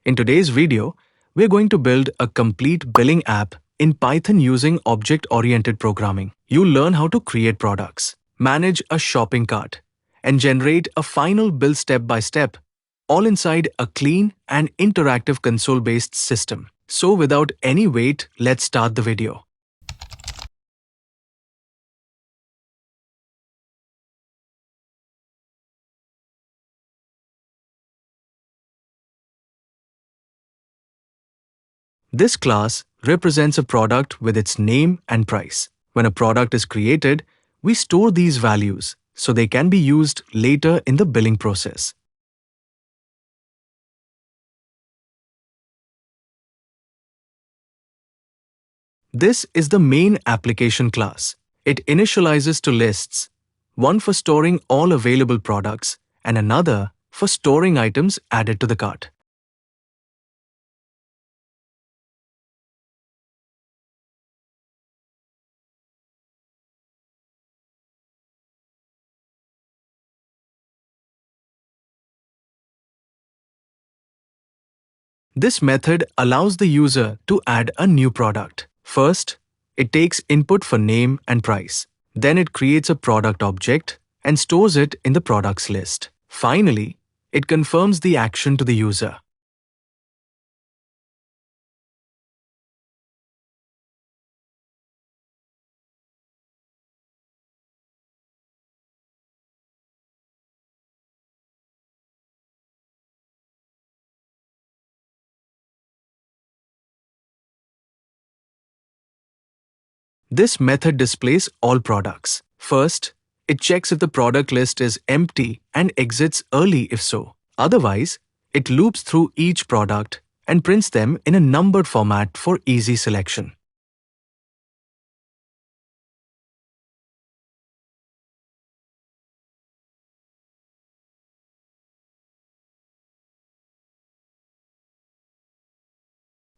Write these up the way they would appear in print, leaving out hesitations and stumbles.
In today's video, we're going to build a complete billing app in Python using object-oriented programming. You'll learn how to create products, manage a shopping cart, and generate a final bill step by step, all inside a clean and interactive console-based system. So without any wait, let's start the video. This class represents a product with its name and price. When a product is created, we store these values so they can be used later in the billing process. This is the main application class. It initializes two lists, one for storing all available products and another for storing items added to the cart. This method allows the user to add a new product. First, it takes input for name and price. Then it creates a product object and stores it in the products list. Finally, it confirms the action to the user. This method displays all products. First, it checks if the product list is empty and exits early if so. Otherwise, it loops through each product and prints them in a numbered format for easy selection.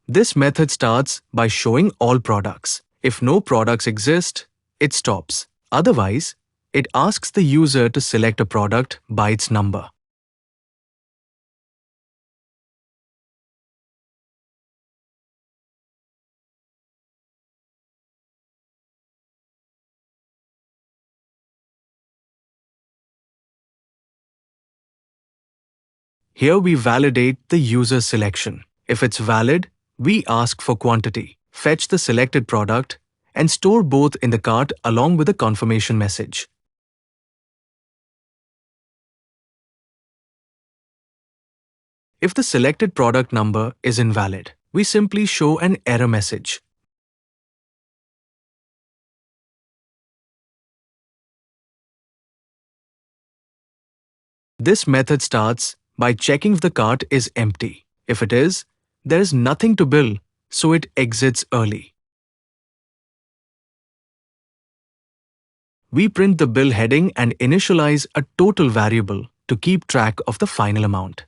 This method starts by showing all products. If no products exist, it stops. Otherwise, it asks the user to select a product by its number. Here we validate the user selection. If it's valid, we ask for quantity, fetch the selected product, and store both in the cart along with a confirmation message. If the selected product number is invalid, we simply show an error message. This method starts by checking if the cart is empty. If it is, there is nothing to bill, so it exits early. We print the bill heading and initialize a total variable to keep track of the final amount.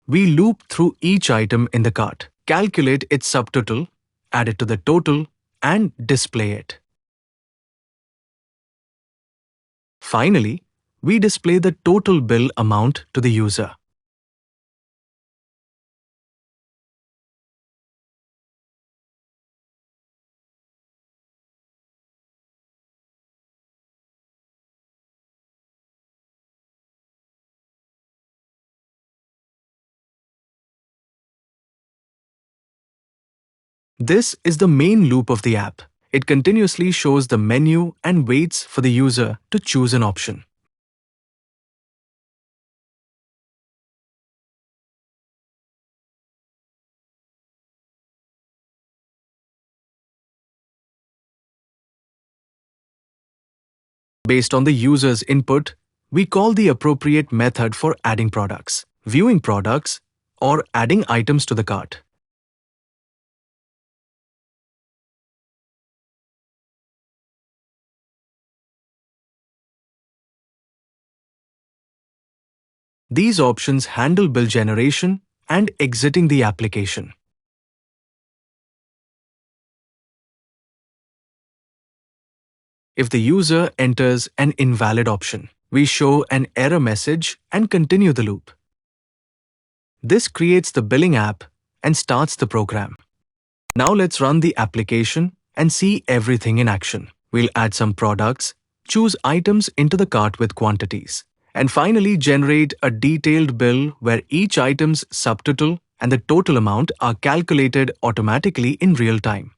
We loop through each item in the cart, calculate its subtotal, add it to the total, and display it. Finally, we display the total bill amount to the user. This is the main loop of the app. It continuously shows the menu and waits for the user to choose an option. Based on the user's input, we call the appropriate method for adding products, viewing products, or adding items to the cart. These options handle bill generation and exiting the application. If the user enters an invalid option, we show an error message and continue the loop. This creates the billing app and starts the program. Now let's run the application and see everything in action. We'll add some products, choose items into the cart with quantities, and finally generate a detailed bill where each item's subtotal and the total amount are calculated automatically in real time.